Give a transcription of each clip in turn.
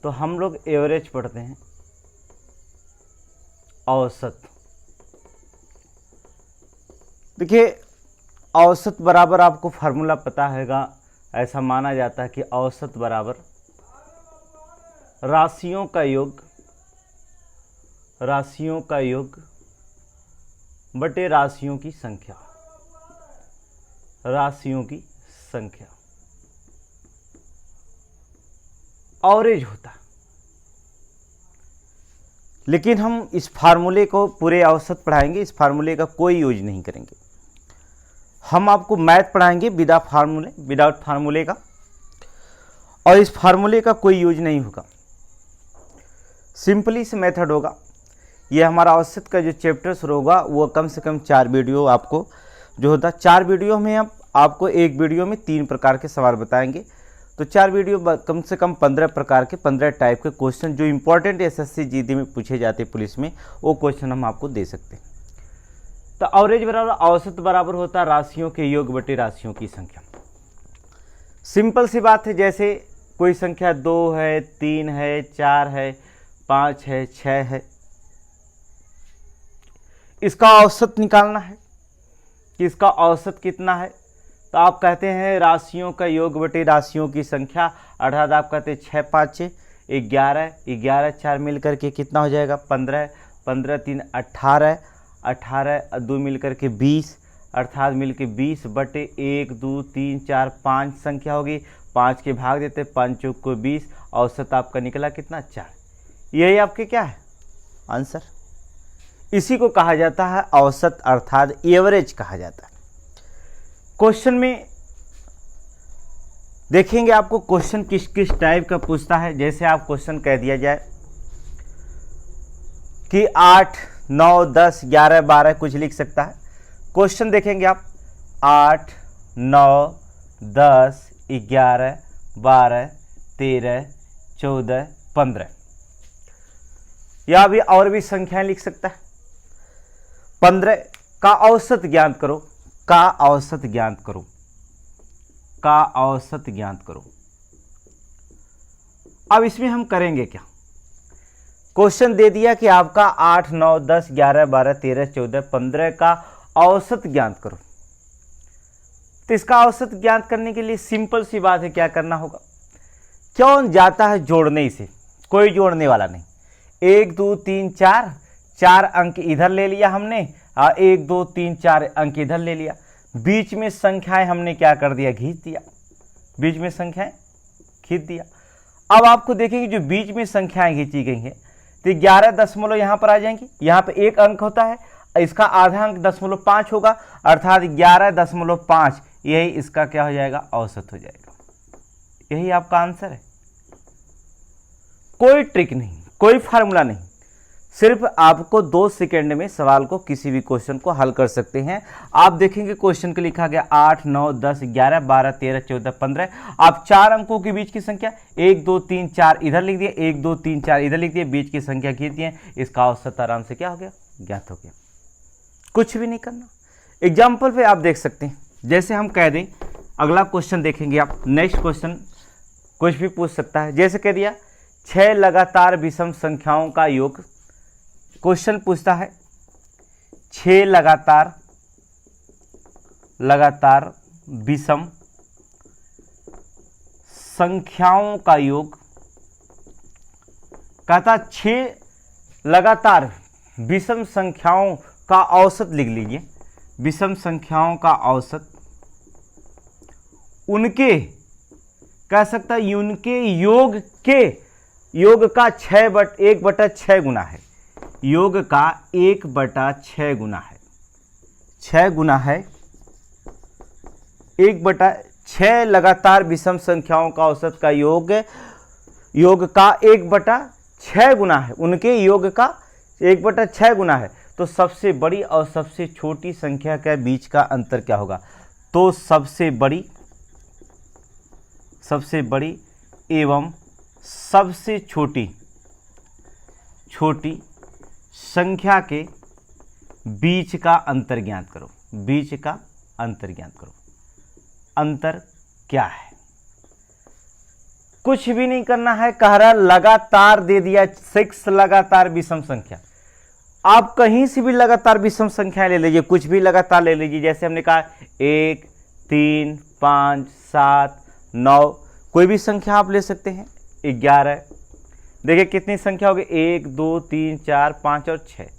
तो हम लोग एवरेज पढ़ते हैं, औसत। देखिए औसत बराबर आपको फार्मूला पता हैगा, ऐसा माना जाता है कि औसत बराबर राशियों का योग, राशियों का योग बटे राशियों की संख्या, राशियों की संख्या एवरेज होता। लेकिन हम इस फार्मूले को पूरे औसत पढ़ाएंगे, इस फार्मूले का कोई यूज नहीं करेंगे। हम आपको मैथ पढ़ाएंगे विदा फार्मूले, विदाउट फार्मूले का, और इस फार्मूले का कोई यूज नहीं होगा। सिंपली से मेथड होगा। ये हमारा औसत का जो चैप्टर शुरू होगा वो कम से कम 4 वीडियो आपको जो होता है, 4 वीडियो में आपको एक वीडियो में 3 प्रकार के सवाल बताएंगे। तो 4 वीडियो कम से कम 15 प्रकार के 15 टाइप के क्वेश्चन जो इंपॉर्टेंट एसएससी जीडी में पूछे जाते हैं पुलिस में, वो क्वेश्चन हम आपको दे सकते हैं। तो एवरेज बराबर औसत बराबर होता है राशियों के योग बटे राशियों की संख्या। सिंपल सी बात है, जैसे कोई संख्या 2 है, 3 है, 4 है, 5 है, 6 है, इसका औसत निकालना है कि इसका औसत कितना है। तो आप कहते हैं राशियों का योग बटे राशियों की संख्या, अर्थात आप कहते हैं 6 5 11, 11 4 मिल करके कितना हो जाएगा 15, 15 3 18, 18 2 मिल करके 20, अर्थात मिल के 20 बटे 1 2 3 4 5 संख्या होगी। 5 के भाग देते, 5 चौक को 20, औसत आपका निकला कितना 4। यही आपके क्या है आंसर। इसी को कहा जाता है औसत, अर्थात एवरेज कहा जाता है। क्वेश्चन में देखेंगे आपको क्वेश्चन किस किस टाइप का पूछता है। जैसे आप क्वेश्चन कह दिया जाए कि 8 9 10 11 12 कुछ लिख सकता है। क्वेश्चन देखेंगे आप 8 9 10 11 12 13 14 15, या भी और भी संख्याएं लिख सकता है। 15 का औसत ज्ञात करो, का औसत ज्ञात करो, का औसत ज्ञात करो। अब इसमें हम करेंगे क्या, क्वेश्चन दे दिया कि आपका 8 9 10 11 12 13 14 15 का औसत ज्ञात करो। तो इसका औसत ज्ञात करने के लिए सिंपल सी बात है, क्या करना होगा, क्यों जाता है जोड़ने से, कोई जोड़ने वाला नहीं। 1 2 3 4, 4 अंक इधर ले लिया हमने, 1 2 3 4 अंक इधर ले लिया। बीच में संख्याएं हमने क्या कर दिया, खींच दिया, बीच में संख्याएं खींच दिया। अब आपको देखेंगे जो बीच में संख्याएं खींची गई हैं तो 11 दशमलव यहाँ पर आ जाएंगी। यहाँ पे 1 अंक होता है, इसका आधा अंक 0.5 होगा, अर्थात 11.5, यही इसका क्या हो जाएगा, औसत हो जाएगा। यही आपका आंसर है। कोई ट्रिक नहीं, कोई फार्मूला नहीं, सिर्फ आपको 2 सेकेंड में सवाल को, किसी भी क्वेश्चन को हल कर सकते हैं। आप देखेंगे क्वेश्चन को लिखा गया 8 9 10 11 12 13 14 15। आप 4 अंकों के बीच की संख्या 1 2 3 4 इधर लिख दिए, 1 2 3 4 इधर लिख दिए, बीच की संख्या खींच दिए, इसका औसत आराम से क्या हो गया, ज्ञात हो गया। कुछ भी नहीं करना। एग्जाम्पल पे आप देख सकते हैं, जैसे हम कह दें, अगला क्वेश्चन देखेंगे आप, नेक्स्ट क्वेश्चन कुछ भी पूछ सकता है। जैसे कह दिया 6 लगातार विषम संख्याओं का योग। क्वेश्चन पूछता है 6 लगातार विषम संख्याओं का योग। कहता 6 लगातार विषम संख्याओं का औसत लिख लीजिए। विषम संख्याओं का औसत, उनके कह सकता है उनके योग के, योग का 1/6 गुना है, योग का 1/6 गुना है, 6 गुना है 1/6। लगातार विषम संख्याओं का औसत का योग का 1/6 गुना है, उनके योग का 1/6 गुना है। तो सबसे बड़ी और सबसे छोटी संख्या के बीच का अंतर क्या होगा, तो सबसे बड़ी एवं सबसे छोटी संख्या के बीच का अंतर ज्ञात करो, बीच का अंतर ज्ञात करो। अंतर क्या है, कुछ भी नहीं करना है, कह रहा लगातार दे दिया 6 लगातार विषम संख्या। आप कहीं से भी लगातार विषम संख्या ले लीजिए, कुछ भी लगातार ले लीजिए, जैसे हमने कहा 1 3 5 7 9, कोई भी संख्या आप ले सकते हैं। 11, देखिए कितनी संख्या होगी, 1 2 3 4 5 और 6।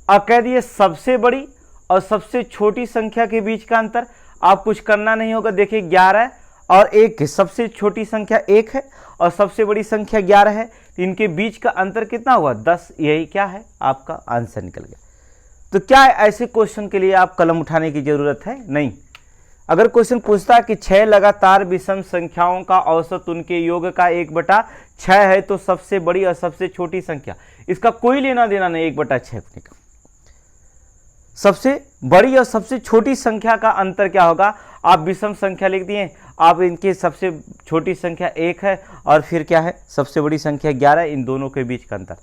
अब कह दिए सबसे बड़ी और सबसे छोटी संख्या के बीच का अंतर, आप कुछ करना नहीं होगा। देखिए 11 और 1 है, सबसे छोटी संख्या 1 है और सबसे बड़ी संख्या 11 है, तो इनके बीच का अंतर कितना हुआ, 10। यही क्या है, आपका आंसर निकल गया। तो क्या ऐसे क्वेश्चन के लिए आप कलम उठाने की जरूरत है? नहीं। अगर क्वेश्चन पूछता है कि 6 लगातार विषम संख्याओं का औसत उनके योग का 1/6 है, तो सबसे बड़ी और सबसे छोटी संख्या, इसका कोई लेना देना नहीं 1/6 का। सबसे बड़ी और सबसे छोटी संख्या का अंतर क्या होगा, आप विषम संख्या लिख दिए, आप इनकी सबसे छोटी संख्या 1 है और फिर क्या है, सबसे बड़ी संख्या 11, इन दोनों के बीच का अंतर।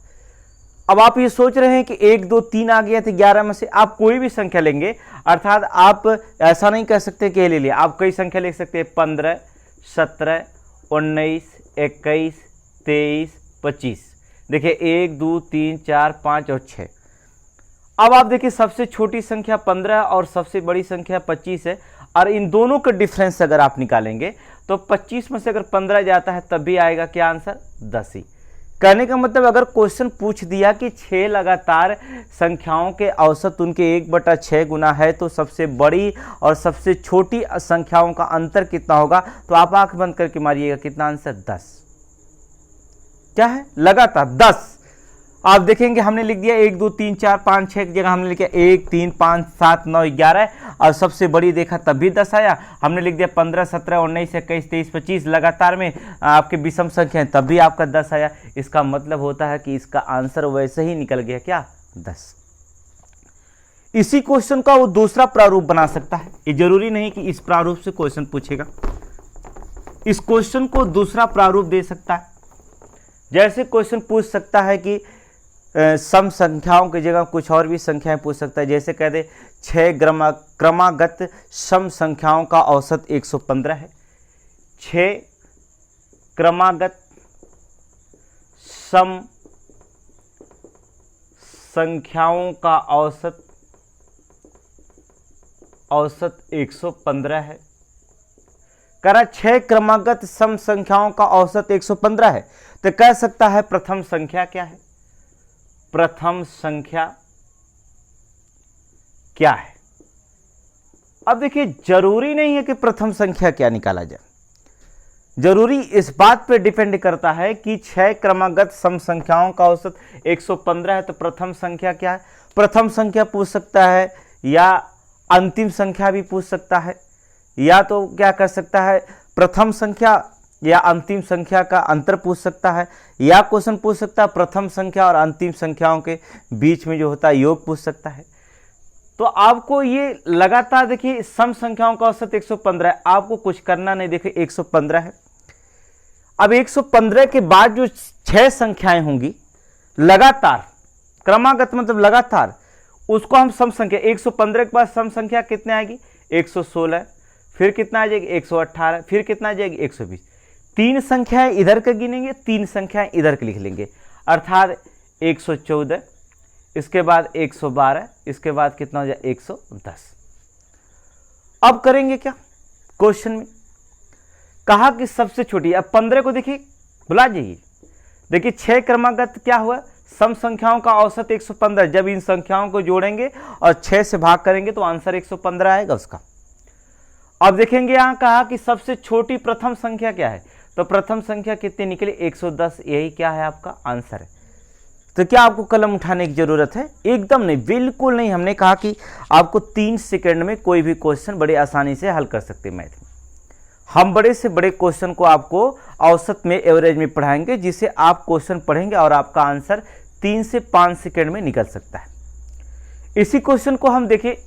अब आप ये सोच रहे हैं कि 1 2 3 आ गया, तो 11 में से आप कोई भी संख्या लेंगे, अर्थात आप ऐसा नहीं कह सकते कि ले लिया, आप कई संख्या लिख सकते हैं, 15 17 19 21 23 25। देखिए 1 2 3 4 5 और 6। अब आप देखिए सबसे छोटी संख्या 15 और सबसे बड़ी संख्या 25 है, और इन दोनों का डिफरेंस अगर आप निकालेंगे तो 25 में से अगर 15 जाता है तब भी आएगा क्या आंसर, 10 ही। कहने का मतलब अगर क्वेश्चन पूछ दिया कि 6 लगातार संख्याओं के औसत उनके 1/6 गुना है, तो सबसे बड़ी और सबसे छोटी संख्याओं का अंतर कितना होगा, तो आप आंख बंद करके मारिएगा, कितना आंसर, 10। क्या है, लगातार 10। आप देखेंगे हमने लिख दिया 1 2 3 4 5 6 की जगह हमने लिखा 1 3 5 7 9 11, और सबसे बड़ी देखा तब भी 10 आया। हमने लिख दिया 15 17 19 21 23 25 लगातार में आपके विषम संख्या है, तब भी आपका 10 आया। इसका मतलब होता है कि इसका आंसर वैसे ही निकल गया, क्या, 10। इसी क्वेश्चन का वो दूसरा प्रारूप बना सकता है, ये जरूरी नहीं कि इस प्रारूप से क्वेश्चन पूछेगा, इस क्वेश्चन को दूसरा प्रारूप दे सकता है। जैसे क्वेश्चन पूछ सकता है कि सम संख्याओं की जगह कुछ और भी संख्याएं पूछ सकता है, जैसे कह दे 6 क्रमागत सम संख्याओं का औसत 115 है। 6 क्रमागत सम संख्याओं का औसत 115 है। कह रहा 6 क्रमागत सम संख्याओं का औसत 115 है, तो कह सकता है प्रथम संख्या क्या है, प्रथम संख्या क्या है। अब देखिए जरूरी नहीं है कि प्रथम संख्या क्या निकाला जाए, जरूरी इस बात पर डिपेंड करता है कि 6 क्रमागत सम संख्याओं का औसत 115 है, तो प्रथम संख्या क्या है। प्रथम संख्या पूछ सकता है, या अंतिम संख्या भी पूछ सकता है, या तो क्या कर सकता है, प्रथम संख्या या अंतिम संख्या का अंतर पूछ सकता है, या क्वेश्चन पूछ सकता है प्रथम संख्या और अंतिम संख्याओं के बीच में जो होता है योग पूछ सकता है। तो आपको ये लगातार देखिए सम संख्याओं का औसत 115 है, आपको कुछ करना नहीं। देखिए 115 है, अब 115 के बाद जो 6 संख्याएं होंगी लगातार, क्रमागत मतलब लगातार, उसको हम सम संख्या, 115 के बाद सम संख्या कितने आएगी, 116, फिर कितना आ जाएगी 118, फिर कितना आ जाएगी 120। 3 संख्याएं इधर के गिनेंगे, 3 संख्याएं इधर के लिख लेंगे, अर्थात 114, इसके बाद 112, इसके बाद कितना हो जाए 110। अब करेंगे क्या, क्वेश्चन में कहा कि सबसे छोटी, अब 15 को देखिए बुला जाइए, देखिए 6 क्रमागत क्या हुआ, सम संख्याओं का औसत 115, जब इन संख्याओं को जोड़ेंगे और 6 से भाग करेंगे तो आंसर 115 आएगा उसका। अब देखेंगे यहां कहा कि सबसे छोटी प्रथम संख्या क्या है, तो प्रथम संख्या कितनी निकली, 110, यही क्या है आपका आंसर है। तो क्या आपको कलम उठाने की जरूरत है, एकदम नहीं, बिल्कुल नहीं। हमने कहा कि आपको 3 सेकंड में कोई भी क्वेश्चन बड़े आसानी से हल कर सकते हैं मैथ में। हम बड़े से बड़े क्वेश्चन को आपको औसत में, एवरेज में पढ़ाएंगे, जिसे आप क्वेश्चन पढ़ेंगे और आपका आंसर 3 से 5 सेकंड में निकल सकता है। इसी क्वेश्चन को हम देखिए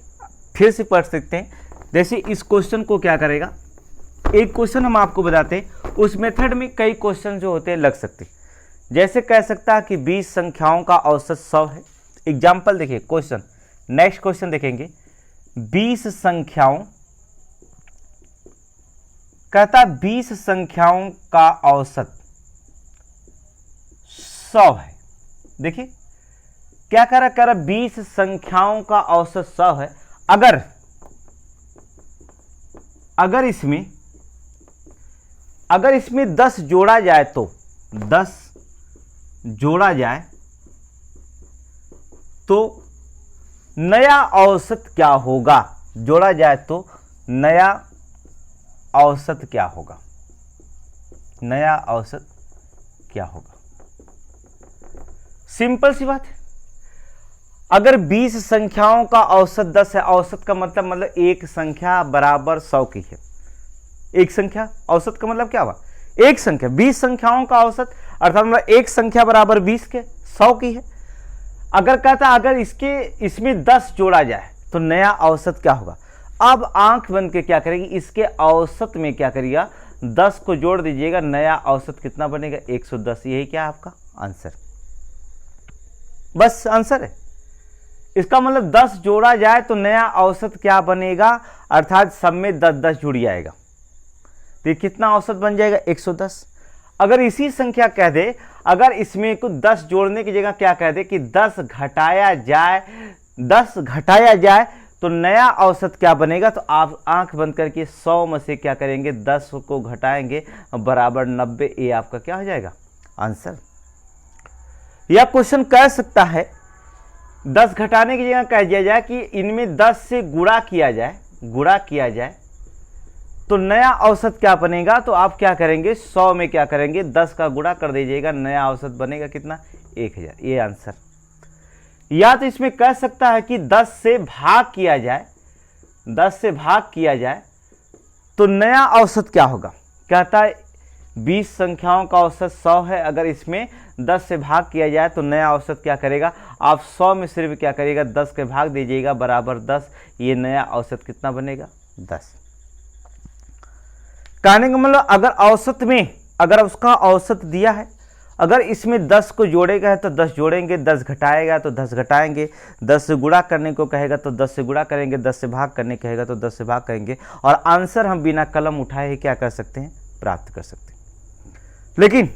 फिर से पढ़ सकते हैं। जैसे इस क्वेश्चन को क्या करेगा, एक क्वेश्चन हम आपको बताते हैं, उस मेथड में कई क्वेश्चन जो होते हैं लग सकते। जैसे कह सकता है कि 20 संख्याओं का औसत 100 है। एग्जाम्पल देखिए क्वेश्चन, नेक्स्ट क्वेश्चन देखेंगे, 20 संख्याओं कहता 20 संख्याओं का औसत 100 है। देखिए क्या कह रहा 20 संख्याओं का औसत 100 है। अगर इसमें 10 जोड़ा जाए तो 10 जोड़ा जाए तो नया औसत क्या होगा? जोड़ा जाए तो नया औसत क्या होगा? नया औसत क्या होगा? सिंपल सी बात है। अगर 20 संख्याओं का औसत 10 है, औसत का मतलब एक संख्या बराबर 100 की है। एक संख्या औसत का मतलब क्या हुआ? एक संख्या। 20 संख्याओं का औसत अर्थात मतलब एक संख्या बराबर 20 के 100 की है। अगर कहता अगर इसमें 10 जोड़ा जाए तो नया औसत क्या होगा? अब आंख बंद के क्या करेगी? इसके औसत में क्या करिएगा? 10 को जोड़ दीजिएगा, नया औसत कितना बनेगा? 110। यही क्या आपका आंसर? बस आंसर है। इसका मतलब 10 जोड़ा जाए तो नया औसत क्या बनेगा? अर्थात सब में 10-10 जुड़ जाएगा तो ये कितना औसत बन जाएगा? 110। अगर इसी संख्या कह दे, अगर इसमें कुछ 10 जोड़ने की जगह क्या कह दे कि 10 घटाया जाए तो नया औसत क्या बनेगा? तो आप आंख बंद करके 100 में से क्या करेंगे? 10 को घटाएंगे बराबर 90। ये आपका क्या हो जाएगा? आंसर। यह क्वेश्चन कह सकता है 10 घटाने की जगह कह दिया जाए कि इनमें 10 से गुणा किया जाए तो नया औसत क्या बनेगा? तो आप क्या करेंगे? 100 में क्या करेंगे? 10 का गुणा कर दीजिएगा, नया औसत बनेगा कितना? 1000। ये आंसर। या तो इसमें कह सकता है कि 10 से भाग किया जाए तो नया औसत क्या होगा? कहता है 20 संख्याओं का औसत 100 है, अगर इसमें 10 से भाग किया जाए तो नया औसत क्या करेगा? आप 100 में सिर्फ क्या करिएगा? 10 के भाग दीजिएगा बराबर 10। ये नया औसत कितना बनेगा? 10। कहने का मतलब अगर उसका औसत दिया है, अगर इसमें 10 को जोड़ेगा है तो 10 जोड़ेंगे, 10 घटाएगा तो 10 घटाएंगे, 10 से गुणा करने को कहेगा तो 10 से गुणा करेंगे, 10 से भाग करने कहेगा तो 10 से भाग करेंगे, और आंसर हम बिना कलम उठाए ही क्या कर सकते हैं? प्राप्त कर सकते हैं। लेकिन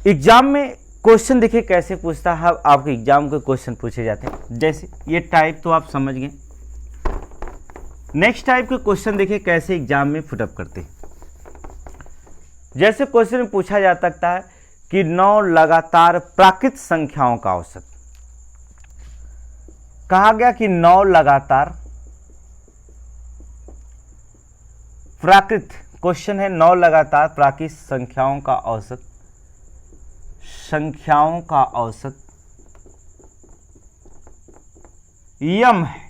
एग्जाम में क्वेश्चन देखिए कैसे पूछता है। आपके एग्जाम के क्वेश्चन पूछे जाते हैं, जैसे ये टाइप तो आप समझ गए। नेक्स्ट टाइप के क्वेश्चन देखिए कैसे एग्जाम में फुटअप करते हैं। जैसे क्वेश्चन में पूछा जा सकता है कि 9 लगातार प्राकृत संख्याओं का औसत। कहा गया कि 9 लगातार प्राकृत, क्वेश्चन है 9 लगातार प्राकृत संख्याओं का औसत यम है।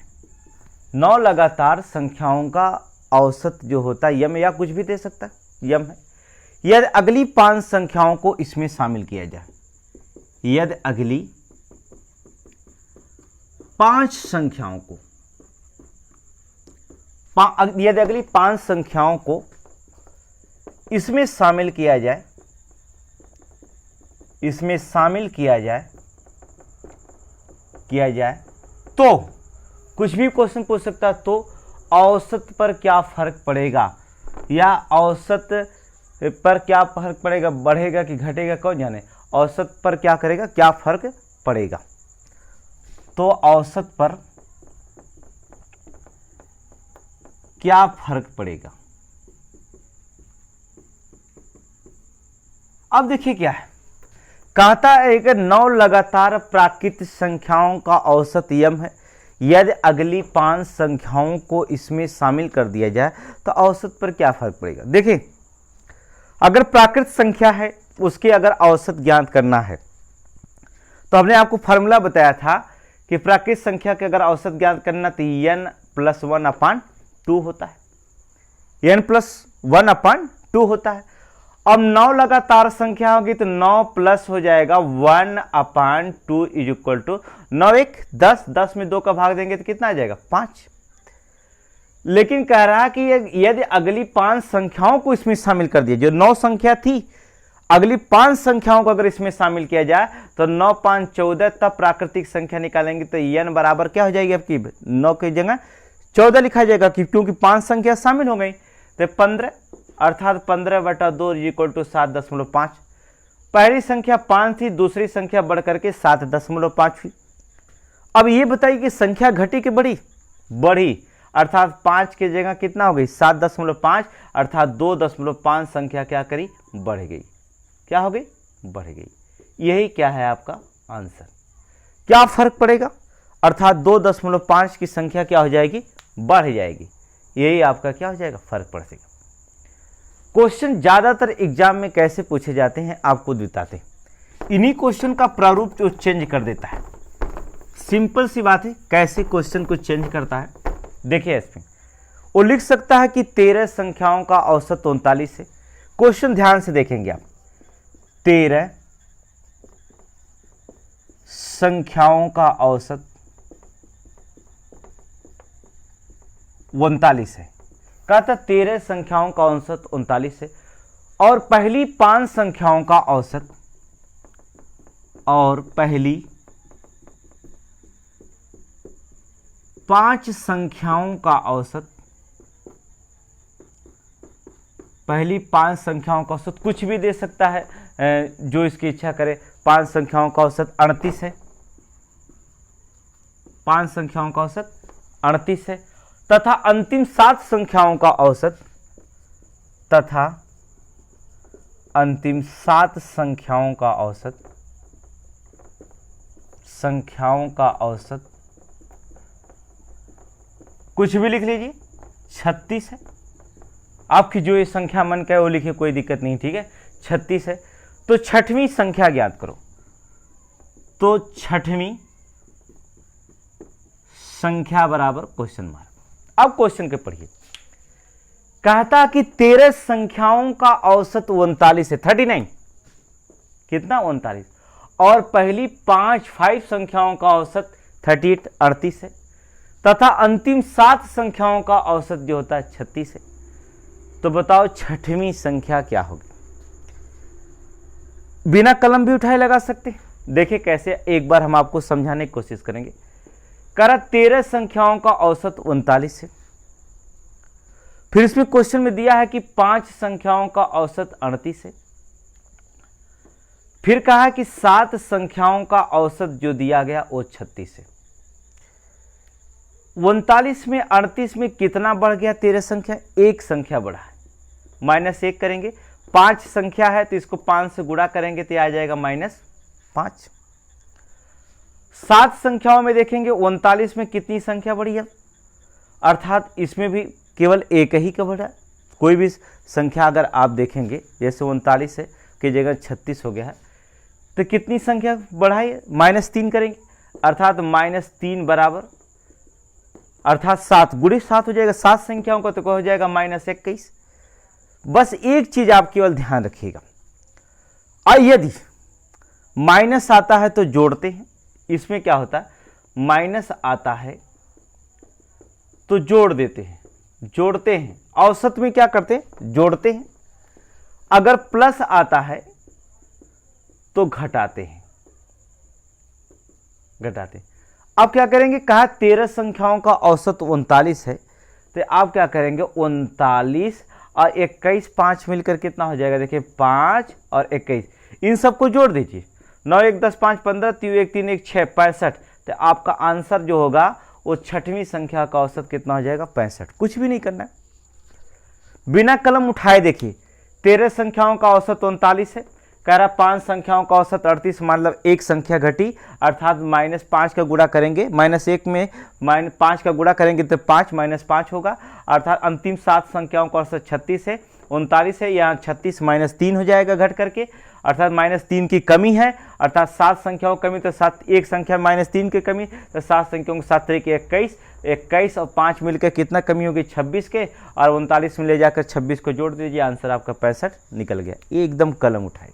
9 लगातार संख्याओं का औसत जो होता है यम, या कुछ भी दे सकता है, यम है। यदि अगली 5 संख्याओं को इसमें शामिल किया जाए, यदि अगली 5 संख्याओं को इसमें शामिल किया जाए तो कुछ भी क्वेश्चन पूछ सकता है। तो औसत पर क्या फर्क पड़ेगा, या औसत पर क्या फर्क पड़ेगा? बढ़ेगा कि घटेगा कौन जाने। औसत पर क्या करेगा? क्या फर्क पड़ेगा? तो औसत पर क्या फर्क पड़ेगा? अब देखिए क्या है, कहता है कि 9 लगातार प्राकृत संख्याओं का औसत यम है। यदि अगली 5 संख्याओं को इसमें शामिल कर दिया जाए तो औसत पर क्या फर्क पड़ेगा? देखिए, अगर प्राकृत संख्या है उसके अगर औसत ज्ञात करना है तो हमने आपको फार्मूला बताया था कि प्राकृत संख्या के अगर औसत ज्ञात करना तो n+1/2 होता है, n+1/2 होता है। अब 9 लगातार संख्या होगी तो 9 प्लस हो जाएगा 1/2 इज इक्वल टू 9 1 10, 10 में 2 का भाग देंगे तो कितना आ जाएगा? 5। लेकिन कह रहा है कि यदि अगली 5 संख्याओं को इसमें शामिल कर दिया, जो 9 संख्या थी, अगली 5 संख्याओं को अगर इसमें शामिल किया जाए तो 9 5 14, तब प्राकृतिक संख्या निकालेंगे तो n बराबर क्या हो जाएगी आपकी? 9 की जगह 14 लिखा जाएगा क्योंकि 5 संख्या शामिल हो गई। तो 15 अर्थात 15/2 इक्वल टू 7.5। पहली संख्या 5 थी, दूसरी संख्या बढ़ करके 7.5 हुई। अब ये बताइए कि संख्या घटी कि बढ़ी? बढ़ी, अर्थात 5 की जगह कितना हो गई? 7.5, अर्थात 2.5 संख्या क्या करी? बढ़ गई। क्या हो गई? बढ़ गई। यही क्या है आपका आंसर। क्या फर्क पड़ेगा? अर्थात 2.5 की संख्या क्या हो जाएगी? बढ़ जाएगी। यही आपका क्या हो जाएगा? फर्क पड़ेगा। क्वेश्चन ज्यादातर एग्जाम में कैसे पूछे जाते हैं आपको बताते हैं। इन्हीं क्वेश्चन का प्रारूप जो चेंज कर देता है। सिंपल सी बात है, कैसे क्वेश्चन को चेंज करता है देखिए। इसमें वो लिख सकता है कि 13 संख्याओं का औसत 39 है। क्वेश्चन ध्यान से देखेंगे आप, 13 संख्याओं का औसत 39 है। कहता 13 संख्याओं का औसत 39 है और पहली 5 संख्याओं का औसत, और पहली 5 संख्याओं का औसत, पहली 5 संख्याओं का औसत कुछ भी दे सकता है जो इसकी इच्छा करे। 5 संख्याओं का औसत 38 है, 5 संख्याओं का औसत 38 है, तथा अंतिम 7 संख्याओं का औसत, तथा अंतिम 7 संख्याओं का औसत, संख्याओं का औसत कुछ भी लिख लीजिए, 36 है। आपकी जो ये संख्या मन का है वो लिखिए, कोई दिक्कत नहीं, ठीक है। 36 है। तो छठवीं संख्या ज्ञात करो। तो छठवीं संख्या बराबर क्वेश्चन मार्क। अब क्वेश्चन के पढ़िए। कहता कि 13 संख्याओं का औसत 39 है, 39 कितना? 39। और पहली 5 संख्याओं का औसत 38 है, तथा अंतिम 7 संख्याओं का औसत जो होता है 36 है। तो बताओ छठवीं संख्या क्या होगी? बिना कलम भी उठाए लगा सकते। देखिए कैसे, एक बार हम आपको समझाने की कोशिश करेंगे। करा 13 संख्याओं का औसत 39 है। फिर इसमें क्वेश्चन में दिया है कि 5 संख्याओं का औसत 38 है। फिर कहा कि 7 संख्याओं का औसत जो दिया गया वो 36 है। 39 में 38 में कितना बढ़ गया? 13 संख्या, एक संख्या बढ़ा है, -1 करेंगे। 5 संख्या है तो इसको 5 से गुणा करेंगे तो आ जाएगा -5। 7 संख्याओं में देखेंगे 39 में कितनी संख्या बढ़ी है? अर्थात इसमें भी केवल एक ही का बढ़ा है। कोई भी संख्या अगर आप देखेंगे, जैसे 39 है की जगह 36 हो गया है, तो कितनी संख्या बढ़ाई? -3 करेंगे, अर्थात -3 बराबर, अर्थात 7 गुणे 7 हो जाएगा। 7 संख्याओं का तो हो जाएगा -21। बस एक चीज आप केवल ध्यान रखिएगा, और यदि माइनस आता है तो जोड़ते हैं। इसमें क्या होता है? माइनस आता है तो जोड़ देते हैं, जोड़ते हैं। औसत में क्या करते हैं? जोड़ते हैं। अगर प्लस आता है तो घटाते हैं, घटाते हैं। अब क्या करेंगे? कहा 13 संख्याओं का औसत 39 है, तो आप क्या करेंगे? 39 और 21, 5 मिलकर कितना हो जाएगा? देखिए 5 और 21, इन सबको जोड़ दीजिए। 9 1 10 5 15, 3 1 3 1 6 65। तो आपका आंसर जो होगा वो छठवीं संख्या का औसत कितना हो जाएगा? 65। कुछ भी नहीं करना है, बिना कलम उठाए देखिए। 13 संख्याओं का औसत 39 है, कह रहा 5 संख्याओं का औसत 38, मतलब एक संख्या घटी, अर्थात -5 का गुणा करेंगे। -1 में -5 का गुणा करेंगे तो 5 -5 होगा, अर्थात अंतिम 7 संख्याओं का औसत 36 है। 39 है, यहाँ 36 -3 हो जाएगा घट करके, अर्थात -3 की कमी है, अर्थात 7 संख्याओं की कमी, तो 7 एक संख्या -3 की कमी, तो 7 संख्याओं को 7 तरीके 21, 21 और 5 मिलकर कितना कमी होगी? 26 के, और 39 में ले जाकर 26 को जोड़ दीजिए, आंसर आपका 65 निकल गया। ये एकदम कलम उठाए,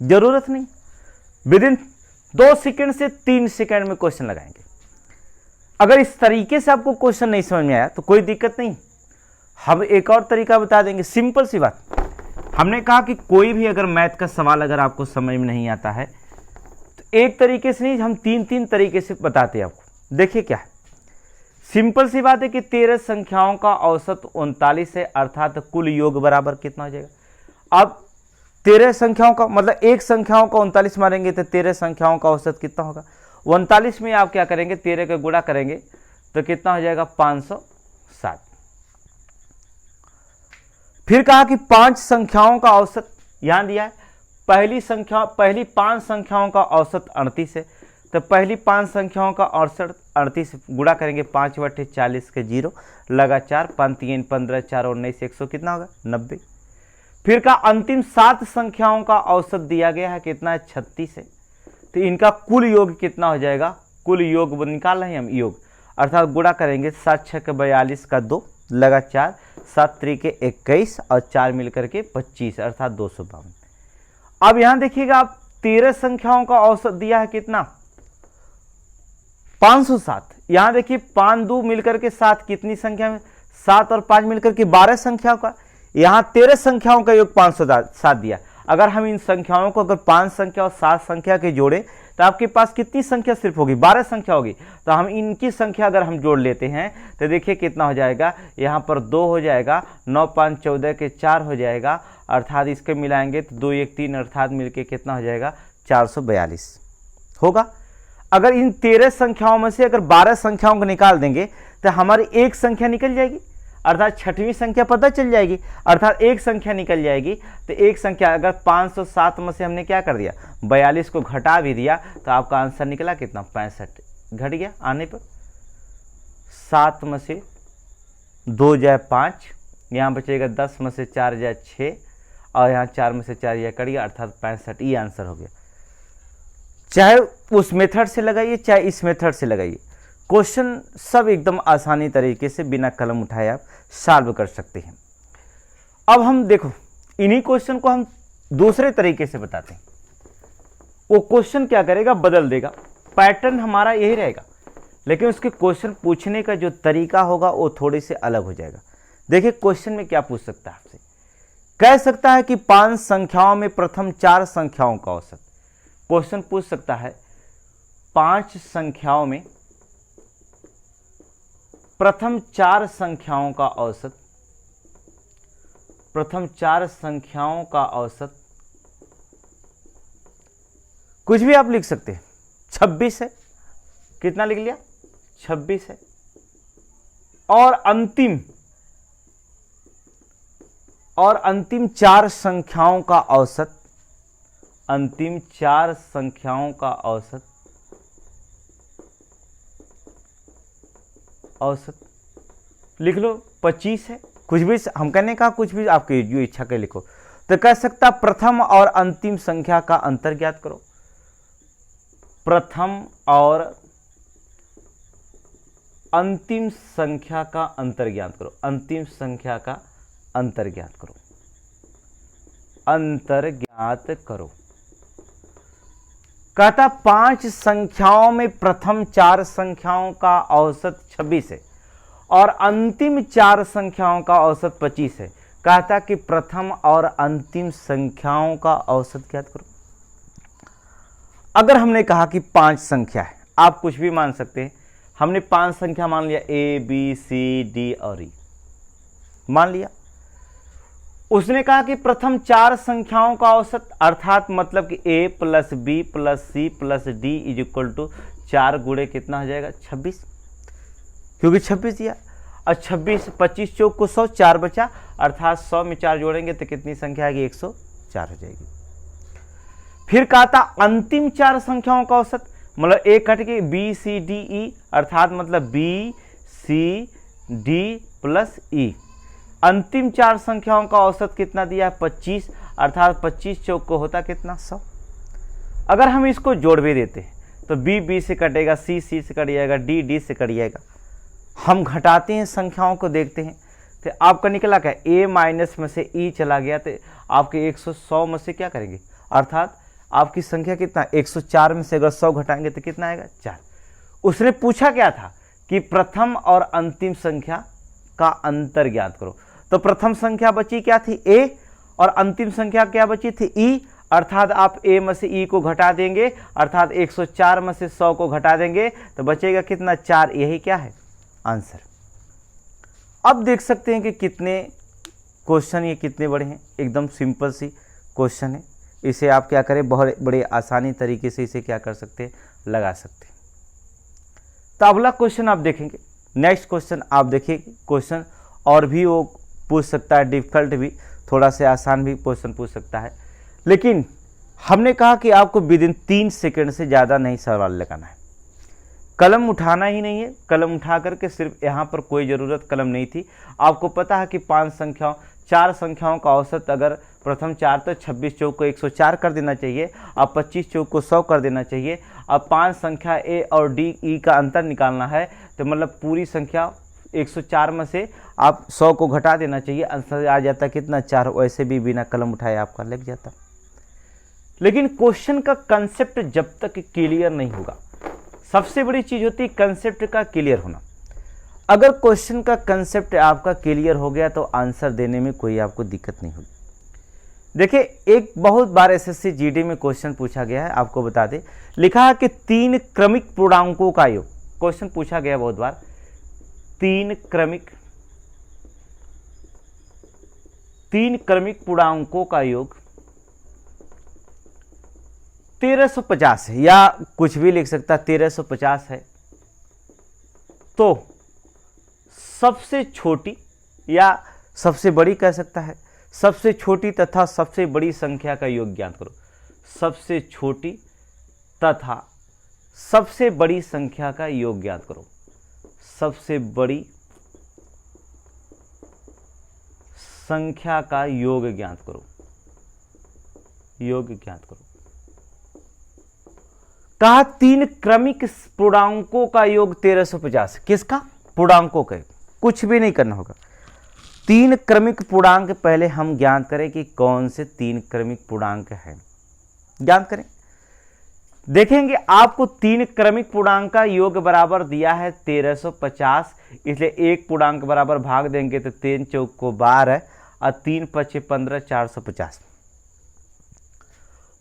जरूरत नहीं, विदिन 2 सेकंड से 3 सेकंड में क्वेश्चन लगाएंगे। अगर इस तरीके से आपको क्वेश्चन नहीं समझ में आया तो कोई दिक्कत नहीं, हम एक और तरीका बता देंगे। सिंपल सी बात, हमने कहा कि कोई भी अगर मैथ का सवाल अगर आपको समझ में नहीं आता है तो एक तरीके से नहीं, हम 3 तरीके से बताते हैं आपको। देखिए क्या है, सिंपल सी बात है कि 13 संख्याओं का औसत 39 है, अर्थात कुल योग बराबर कितना हो जाएगा। अब 13 संख्याओं का मतलब एक संख्याओं का 39 मारेंगे तो 13 संख्याओं का औसत कितना होगा। 39 में आप क्या करेंगे, 13 का गुणा करेंगे तो कितना हो जाएगा 560। फिर कहा कि 5 संख्याओं का औसत यहां दिया है। पहली 5 संख्याओं का औसत 38 है, तो पहली 5 संख्याओं का औसत 38 गुणा करेंगे 5/40 के 0 लगातार 5 3 15 4 19 100 कितना होगा 90। फिर का अंतिम 7 संख्याओं का औसत दिया गया है कितना है 36 है, तो इनका कुल योग कितना हो जाएगा। कुल योग निकाल रहे हैं हम योग, अर्थात गुणा करेंगे 7 6 के 42 का 2 लगातार 7 3 के 21 और 4 मिलकर के 25 अर्थात 252। अब यहां देखिएगा आप 13 संख्याओं का औसत दिया है कितना 507। यहां देखिए 5 2 मिलकर के 7 कितनी संख्या में 7 और 5 मिलकर के 12 संख्याओं का, यहां 13 संख्याओं का योग 507 दिया। अगर हम इन संख्याओं को अगर 5 संख्या और 7 संख्या के जोड़े तो आपके पास कितनी संख्या सिर्फ होगी 12 संख्या होगी। तो हम इनकी संख्या अगर हम जोड़ लेते हैं तो देखिए कितना हो जाएगा, यहाँ पर 2 हो जाएगा, 9 5 14 के 4 हो जाएगा, अर्थात इसके मिलाएंगे तो 2 1 3 अर्थात मिलके कितना हो जाएगा 442 होगा। अगर इन 13 संख्याओं में से अगर 12 संख्याओं को निकाल देंगे तो हमारी एक संख्या निकल जाएगी, अर्थात छठवीं संख्या पता चल जाएगी, अर्थात एक संख्या निकल जाएगी। तो एक संख्या अगर 507 में से हमने क्या कर दिया 42 को घटा भी दिया तो आपका आंसर निकला कितना 65 घट गया। आने पर 7 में से 2 जाए 5, यहाँ बचेगा 10 में से 4 जाए 6 और यहाँ 4 में से 4 जाए कट गया अर्थात 65। ये आंसर हो गया। चाहे उस मेथड से लगाइए चाहे इस मेथड से लगाइए, क्वेश्चन सब एकदम आसानी तरीके से बिना कलम उठाए आप सॉल्व कर सकते हैं। अब हम देखो इन्हीं क्वेश्चन को हम दूसरे तरीके से बताते हैं। वो क्वेश्चन क्या करेगा बदल देगा, पैटर्न हमारा यही रहेगा लेकिन उसके क्वेश्चन पूछने का जो तरीका होगा वो थोड़े से अलग हो जाएगा। देखिए क्वेश्चन में क्या पूछ सकता है आपसे, कह सकता है कि 5 संख्याओं में प्रथम 4 संख्याओं का औसत। क्वेश्चन पूछ सकता है 5 संख्याओं में प्रथम 4 संख्याओं का औसत, प्रथम 4 संख्याओं का औसत कुछ भी आप लिख सकते हैं। 26 है, कितना लिख लिया 26 है, और अंतिम 4 संख्याओं का औसत, अंतिम 4 संख्याओं का औसत लिख लो 25 है। कुछ भी हम कहने का कुछ भी आपकी जो इच्छा के लिखो। तो कह सकता प्रथम और अंतिम संख्या का अंतर ज्ञात करो, प्रथम और अंतिम संख्या का अंतर ज्ञात करो, अंतिम संख्या का अंतर ज्ञात करो, अंतर ज्ञात करो। कहता 5 संख्याओं में प्रथम 4 संख्याओं का औसत 26 है और अंतिम 4 संख्याओं का औसत 25 है। कहता कि प्रथम और अंतिम संख्याओं का औसत ज्ञात करो। अगर हमने कहा कि 5 संख्या है, आप कुछ भी मान सकते हैं, हमने 5 संख्या मान लिया A B C D और E मान लिया। उसने कहा कि प्रथम 4 संख्याओं का औसत, अर्थात मतलब कि A plus B plus C plus D is equal to 4 गुणे कितना हो जाएगा 26, क्योंकि 26 दिया। और 26 25 चौक को 100, 4 बचा, अर्थात 100 में 4 जोड़ेंगे तो कितनी संख्या आएगी 104 हो जाएगी। फिर कहा था अंतिम 4 संख्याओं का औसत, मतलब A कट के B C D E, अर्थात मतलब B C D plus E। अंतिम 4 संख्याओं का औसत कितना दिया है 25, अर्थात 25 चौक को होता कितना 100। अगर हम इसको जोड़ भी देते हैं तो B B से कटेगा, C C से कट जाएगा, D D से कट जाएगा। हम घटाते हैं संख्याओं को देखते हैं तो आपका निकला क्या A माइनस में से E चला गया, तो आपके 100 में से क्या करेंगे, अर्थात आपकी संख्या कितना 104 में से अगर 100 घटाएंगे तो कितना आएगा 4। उसने पूछा क्या था कि प्रथम और अंतिम संख्या का अंतर ज्ञात करो। तो प्रथम संख्या बची क्या थी A और अंतिम संख्या क्या बची थी E, अर्थात आप A में से E को घटा देंगे, अर्थात 104 में से 100 को घटा देंगे तो बचेगा कितना 4। यही क्या है आंसर। अब देख सकते हैं कि कितने क्वेश्चन ये कितने बड़े हैं, एकदम सिंपल सी क्वेश्चन है। इसे आप क्या करें, बहुत बड़े आसानी तरीके से इसे क्या कर सकते हैं, लगा सकते हैं। तो अगला क्वेश्चन आप देखेंगे, नेक्स्ट क्वेश्चन आप देखिए, क्वेश्चन और भी वो पूछ सकता है, डिफिकल्ट भी, थोड़ा से आसान भी क्वेश्चन पूछ सकता है, लेकिन हमने कहा कि आपको विदिन 3 सेकंड से ज़्यादा नहीं सवाल लगाना है। कलम उठाना ही नहीं है, कलम उठा करके सिर्फ यहाँ पर कोई ज़रूरत कलम नहीं थी। आपको पता है कि 4 संख्याओं का औसत अगर प्रथम 4 तो 26 चौक को 104 कर देना चाहिए, अब 25 चौक को 100 कर देना चाहिए। अब 5 संख्या ए और डी ई का अंतर निकालना है, तो मतलब पूरी संख्या 104 में से आप 100 को घटा देना चाहिए, आंसर आ जाता कितना, 4। वैसे भी बिना कलम उठाए आपका लग जाता। लेकिन क्वेश्चन का कंसेप्ट जब तक क्लियर नहीं होगा, सबसे बड़ी चीज होती है कंसेप्ट का क्लियर होना। अगर क्वेश्चन का कंसेप्ट आपका क्लियर हो गया तो आंसर देने में कोई आपको दिक्कत नहीं होगी। देखिए, एक बहुत बार एसएससी जीडी में क्वेश्चन पूछा गया है, आपको बता दें, लिखा है कि 3 क्रमिक पूर्णांकों का योग। क्वेश्चन पूछा गया बहुत बार, 3 क्रमिक पूर्णांकों का योग 1350 है, या कुछ भी लिख सकता, 1350 है, तो सबसे छोटी या सबसे बड़ी कह सकता है, सबसे छोटी तथा सबसे बड़ी संख्या का योग ज्ञात करो। सबसे छोटी तथा सबसे बड़ी संख्या का योग ज्ञात करो। सबसे बड़ी संख्या का योग ज्ञात करो। योग ज्ञात करो। कहा 3 क्रमिक पूर्णांकों का योग 1350। किसका? पूर्णांकों का। कुछ भी नहीं करना होगा। 3 क्रमिक पूर्णांक पहले हम ज्ञात करें कि कौन से 3 क्रमिक पूर्णांक हैं, ज्ञात करें। देखेंगे आपको 3 क्रमिक पूर्णांक का योग बराबर दिया है 1350, इसलिए एक पूर्णांक बराबर भाग देंगे तो 3 चौक को 12 और 3 पचे 15, 450।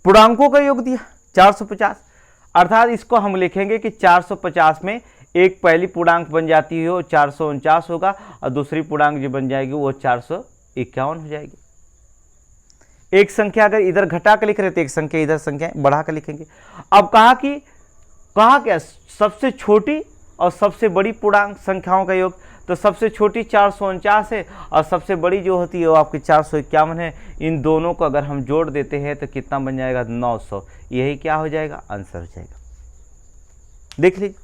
पूर्णांकों का योग दिया 450, अर्थात इसको हम लिखेंगे कि 450 में एक पहली पूर्णांक बन जाती है वो 449 होगा, और दूसरी पूर्णांक जो बन जाएगी वो 451 हो जाएगी। एक संख्या अगर इधर घटा कर लिख रहे तो एक संख्या इधर संख्या बढ़ा कर लिखेंगे। अब कहा क्या, सबसे छोटी और सबसे बड़ी पूर्णांक संख्याओं का योग, तो सबसे छोटी 449 है और सबसे बड़ी जो होती है वो आपकी 451 है। इन दोनों को अगर हम जोड़ देते हैं तो कितना बन जाएगा, 900। यही क्या हो जाएगा, आंसर हो जाएगा। देख लीजिए,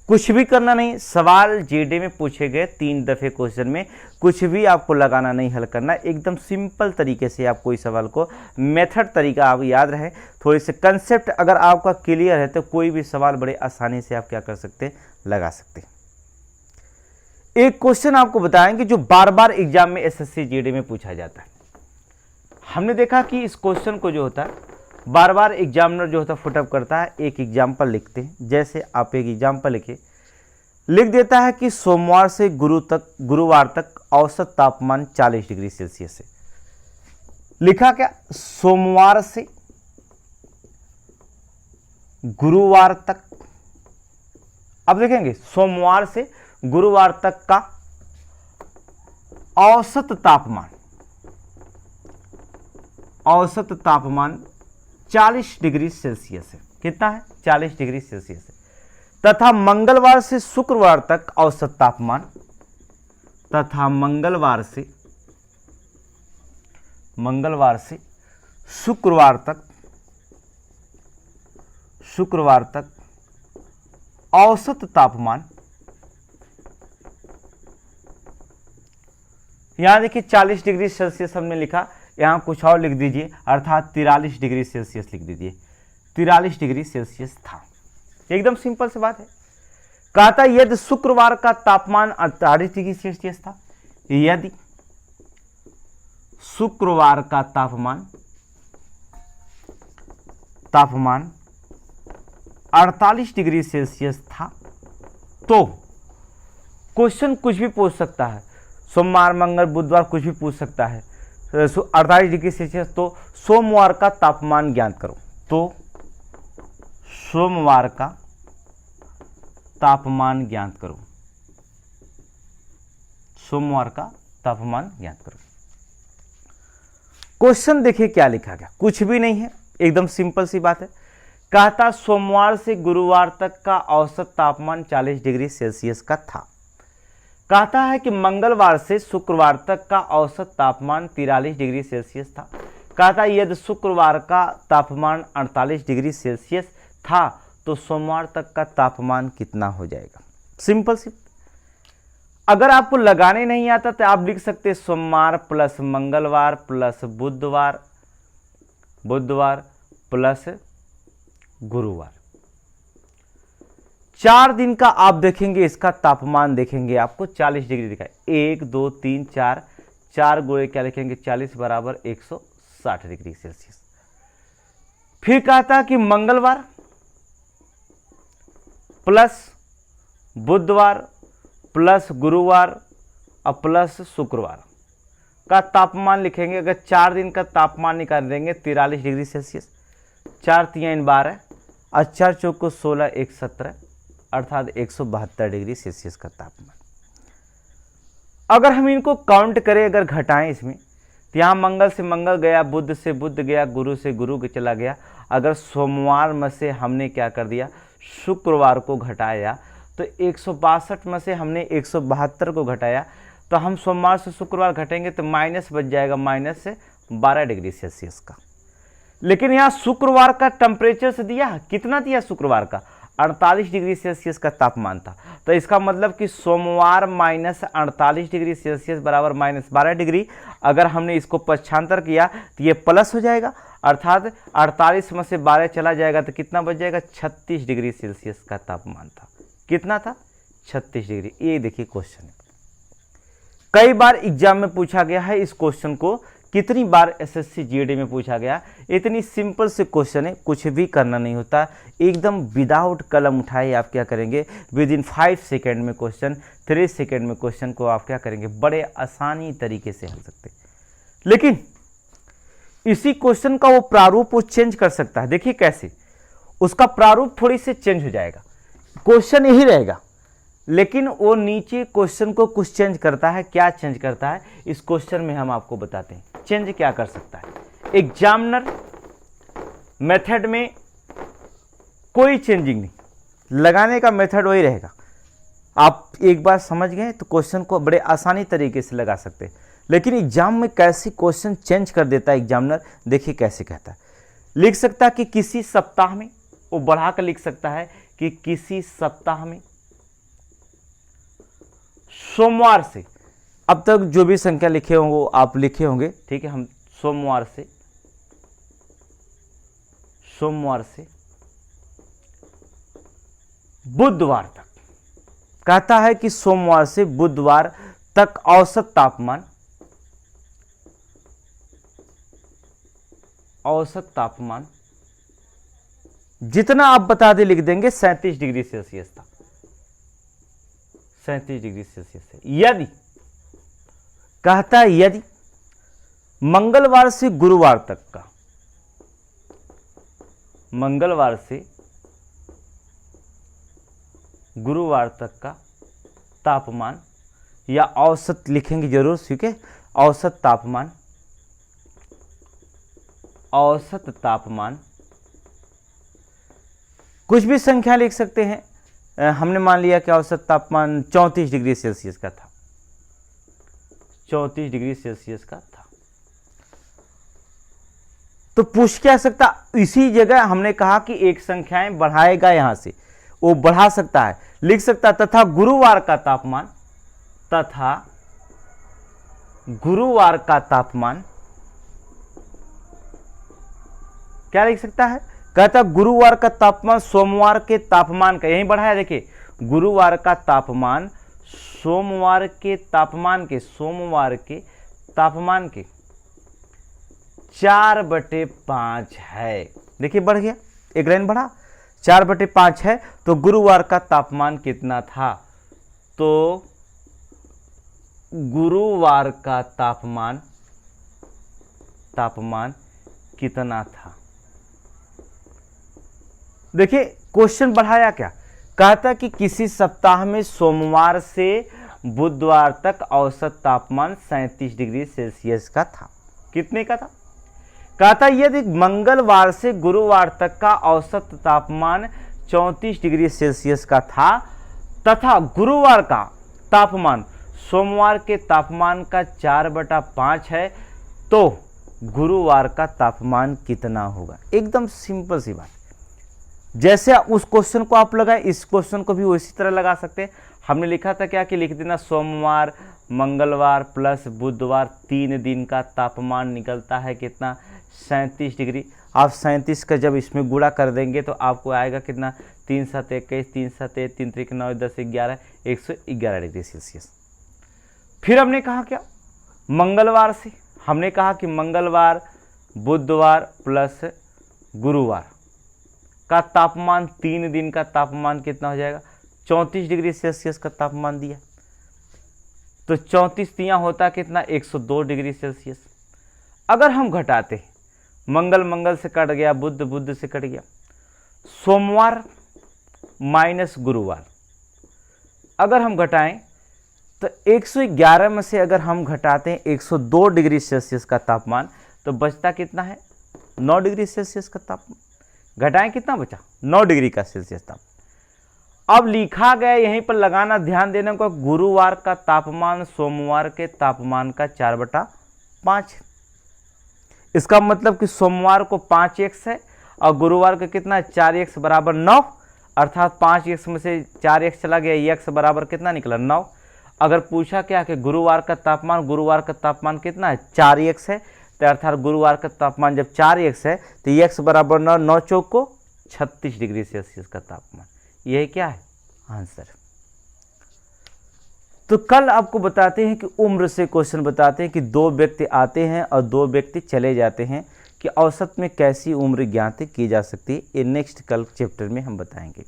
कुछ भी करना नहीं। सवाल जीडी में पूछे गए 3 दफे क्वेश्चन में कुछ भी आपको लगाना नहीं, हल करना, एकदम सिंपल तरीके से आप कोई सवाल को, मेथड तरीका आप याद रहे, थोड़ी से कंसेप्ट अगर आपका क्लियर है तो कोई भी सवाल बड़े आसानी से आप क्या कर सकते हैं, लगा सकते हैं। एक क्वेश्चन आपको बताएंगे जो बार बार एग्जाम में एसएससी जीडी में पूछा जाता है। हमने देखा कि इस क्वेश्चन को जो होता है बार बार एग्जामिनर जो होता है फुटअप करता है, एक एग्जाम्पल लिखते हैं। जैसे आप एक एग्जाम्पल लिख देता है कि सोमवार से गुरुवार तक औसत तापमान 40 डिग्री सेल्सियस है। लिखा क्या, सोमवार से गुरुवार तक। अब देखेंगे सोमवार से गुरुवार तक का औसत तापमान 40 डिग्री सेल्सियस है। कितना है, 40 डिग्री सेल्सियस है। तथा मंगलवार से शुक्रवार तक औसत तापमान, तथा मंगलवार से शुक्रवार तक औसत तापमान, यहां देखिए 40 डिग्री सेल्सियस हमने लिखा, यहां कुछ और लिख दीजिए, अर्थात 43 डिग्री सेल्सियस लिख दीजिए। 43 डिग्री सेल्सियस था। एकदम सिंपल सी बात है। कहा था यदि शुक्रवार का तापमान 48 डिग्री सेल्सियस था, यदि शुक्रवार का तापमान 48 डिग्री सेल्सियस था, तो क्वेश्चन कुछ भी पूछ सकता है, सोमवार मंगल बुधवार कुछ भी पूछ सकता है। 48 डिग्री सेल्सियस, तो सोमवार का तापमान ज्ञात करो। तो सोमवार का तापमान ज्ञात करो। सोमवार का तापमान ज्ञात करो। क्वेश्चन देखिए क्या लिखा गया, कुछ भी नहीं है, एकदम सिंपल सी बात है। कहता सोमवार से गुरुवार तक का औसत तापमान 40 डिग्री सेल्सियस का था। कहता है कि मंगलवार से शुक्रवार तक का औसत तापमान 43 डिग्री सेल्सियस था। कहता यदि शुक्रवार का तापमान 48 डिग्री सेल्सियस था तो सोमवार तक का तापमान कितना हो जाएगा। सिंपल सी। अगर आपको लगाने नहीं आता तो आप लिख सकते सोमवार प्लस मंगलवार प्लस बुधवार, बुधवार प्लस गुरुवार। 4 दिन का आप देखेंगे, इसका तापमान देखेंगे आपको 40 डिग्री दिखाए। 1 2 3 4, 4 गोले क्या लिखेंगे 40 बराबर 160 डिग्री सेल्सियस। फिर कहता कि मंगलवार प्लस बुधवार प्लस गुरुवार और प्लस शुक्रवार का तापमान लिखेंगे। अगर 4 दिन का तापमान निकाल देंगे 43 डिग्री सेल्सियस, 4 3 12 और 4 चौको 16 1 17 अर्थात 172 डिग्री सेल्सियस का तापमान। अगर हम इनको काउंट करें, अगर घटाएं इसमें, तो यहाँ मंगल से मंगल गया, बुध से बुध गया, गुरु से गुरु के चला गया। अगर सोमवार में से हमने क्या कर दिया, शुक्रवार को घटाया, तो 162 में से हमने 172 को घटाया, तो हम सोमवार से शुक्रवार घटेंगे तो माइनस बच जाएगा, माइनस से 12 डिग्री सेल्सियस का। लेकिन यहाँ शुक्रवार का टेम्परेचर से दिया, कितना दिया शुक्रवार का 48 डिग्री सेल्सियस का तापमान था। तो इसका मतलब कि सोमवार माइनस 48 डिग्री सेल्सियस बराबर माइनस 12 डिग्री। अगर हमने इसको पक्षांतर किया तो ये प्लस हो जाएगा, अर्थात 48 में से 12 चला जाएगा तो कितना बच जाएगा 36 डिग्री सेल्सियस का तापमान था। कितना था 36 डिग्री। ये देखिए क्वेश्चन है, कई बार एग्जाम में पूछा गया है। इस क्वेश्चन को कितनी बार एसएससी जीडी में पूछा गया। इतनी सिंपल से क्वेश्चन है, कुछ भी करना नहीं होता, एकदम विदाउट कलम उठाए आप क्या करेंगे, विद इन 5 सेकेंड में क्वेश्चन, 3 सेकेंड में क्वेश्चन को आप क्या करेंगे, बड़े आसानी तरीके से हल सकते। लेकिन इसी क्वेश्चन का वो प्रारूप वो चेंज कर सकता है। देखिए कैसे, उसका प्रारूप थोड़ी से चेंज हो जाएगा, क्वेश्चन यही रहेगा, लेकिन वो नीचे क्वेश्चन को कुछ चेंज करता है। क्या चेंज करता है इस क्वेश्चन में हम आपको बताते हैं। चेंज क्या कर सकता है, एग्जामिनर मेथड में कोई चेंजिंग नहीं, लगाने का मेथड वही रहेगा। आप एक बार समझ गए तो क्वेश्चन को बड़े आसानी तरीके से लगा सकते हैं। लेकिन एग्जाम में कैसे क्वेश्चन चेंज कर देता है एग्जामिनर, देखिए कैसे कहता है। लिख सकता है कि किसी सप्ताह में, वो बढ़ाकर लिख सकता है कि किसी सप्ताह में सोमवार से, अब तक जो भी संख्या लिखे होंगे वो आप लिखे होंगे, ठीक है। हम सोमवार से बुधवार तक, कहता है कि सोमवार से बुधवार तक औसत तापमान जितना आप बता दे लिख देंगे 37 डिग्री सेल्सियस था, 37 डिग्री सेल्सियस है। यदि कहता है यदि मंगलवार से गुरुवार तक का, मंगलवार से गुरुवार तक का तापमान, या औसत लिखेंगे जरूर, ठीक है, औसत तापमान कुछ भी संख्या लिख सकते हैं। हमने मान लिया कि औसत तापमान 34 डिग्री सेल्सियस का था, 34 डिग्री सेल्सियस का था। तो पूछ क्या सकता, इसी जगह हमने कहा कि एक संख्याएं बढ़ाएगा, यहां से वो बढ़ा सकता है, लिख सकता तथा गुरुवार का तापमान क्या लिख सकता है, कहता गुरुवार का तापमान सोमवार के तापमान का, यही बढ़ाया, देखिए गुरुवार का तापमान सोमवार के तापमान के 4/5 है। देखिए बढ़ गया, एक लाइन बढ़ा, 4/5 है। तो गुरुवार का तापमान कितना था, तो गुरुवार का तापमान कितना था। देखिए क्वेश्चन बढ़ाया क्या, कहता कि किसी सप्ताह में सोमवार से बुधवार तक औसत तापमान 37 डिग्री सेल्सियस का था। कितने का था? कहा था यदि मंगलवार से गुरुवार तक का औसत तापमान 34 डिग्री सेल्सियस का था तथा गुरुवार का तापमान सोमवार के तापमान का 4/5 है, तो गुरुवार का तापमान कितना होगा? एकदम सिंपल सी बात। जैसे उस क्वेश्चन को आप लगाए, इस क्वेश्चन को भी उसी तरह लगा सकते हैं। हमने लिखा था क्या कि लिख देना सोमवार, मंगलवार प्लस बुधवार 3 दिन का तापमान निकलता है कितना? 37 डिग्री। आप 37 का जब इसमें गुणा कर देंगे तो आपको आएगा कितना? 3 7 21, 3 7 1, 3 3 9 10 11, 111 डिग्री सेल्सियस। फिर हमने कहा क्या? मंगलवार से हमने कहा कि मंगलवार, बुधवार प्लस गुरुवार का तापमान 3 दिन का तापमान कितना हो जाएगा? 34 डिग्री सेल्सियस का तापमान दिया, तो 34 तिया होता कितना? 102 डिग्री सेल्सियस। अगर हम घटाते, मंगल से कट गया, बुध से कट गया, सोमवार माइनस गुरुवार अगर हम घटाएं तो 111 में से अगर हम घटाते हैं 102 डिग्री सेल्सियस का तापमान, तो बचता कितना है? 9 डिग्री सेल्सियस का तापमान। घटाएं कितना बचा? 9 डिग्री का सेल्सियस तापमान। अब लिखा गया, यहीं पर लगाना, ध्यान देने को, गुरुवार का तापमान सोमवार के तापमान का 4/5। इसका मतलब कि सोमवार को 5x है और गुरुवार का कितना है? 4x बराबर 9, अर्थात 5x में से 4x चला गया, x बराबर कितना निकला? 9। अगर पूछा क्या कि गुरुवार का तापमान कितना है? 4x है, तो अर्थात गुरुवार का तापमान जब 4x है तो x बराबर 9, 9 चौक को 36 डिग्री सेल्सियस का तापमान। यही क्या है? आंसर। तो कल आपको बताते हैं कि उम्र से क्वेश्चन बताते हैं कि 2 व्यक्ति आते हैं और 2 व्यक्ति चले जाते हैं, कि औसत में कैसी उम्र ज्ञात की जा सकती है। ये नेक्स्ट कल चैप्टर में हम बताएंगे।